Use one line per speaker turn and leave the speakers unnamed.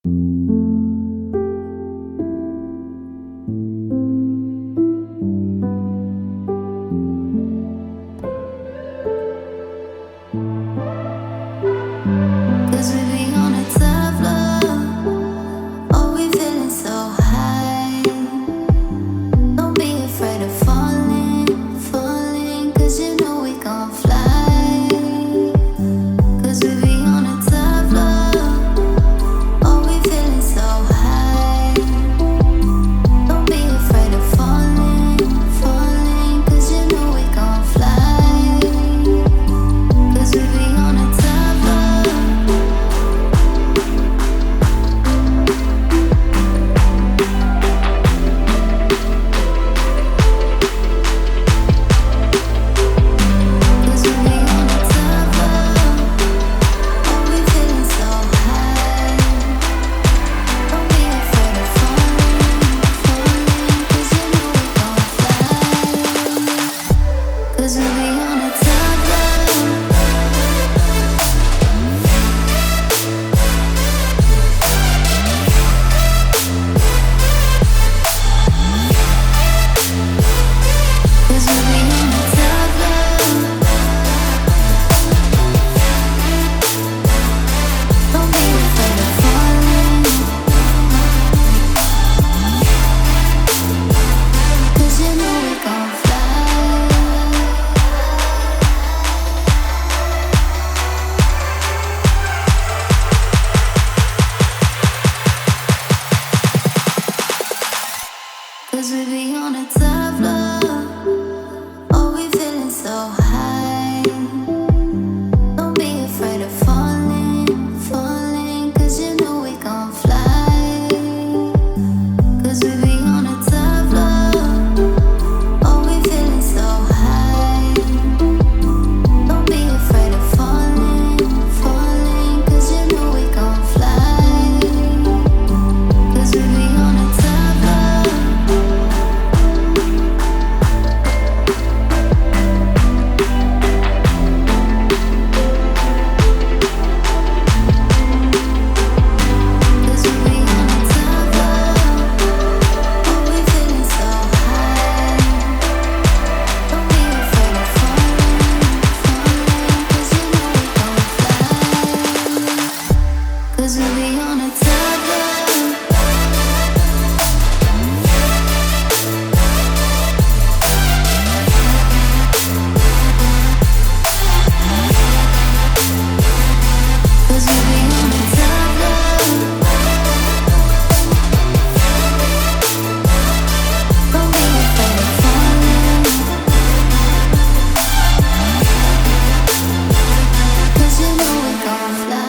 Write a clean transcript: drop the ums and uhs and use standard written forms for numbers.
'Cause we be on a tough love. Oh, we feeling so high. Don't be afraid of falling, 'cause you know we gon' fly. 'Cause we be on a tough love. Oh, we feeling so high. Don't be afraid of falling, 'cause you know we gon' fly. 'Cause we be on a tough love. Cause we be on a tough love. Oh, we feeling so high. Don't be afraid of falling, 'cause you know we gon' fly. 'Cause we be on a tough love. Oh, we feeling so high. Don't be afraid of falling, 'cause you know we gon' fly. 'Cause we be on a tough love. Cause we be on a tough love. Cause we be on a tough love. Don't be afraid of falling. 'Cause you know we gon' fly.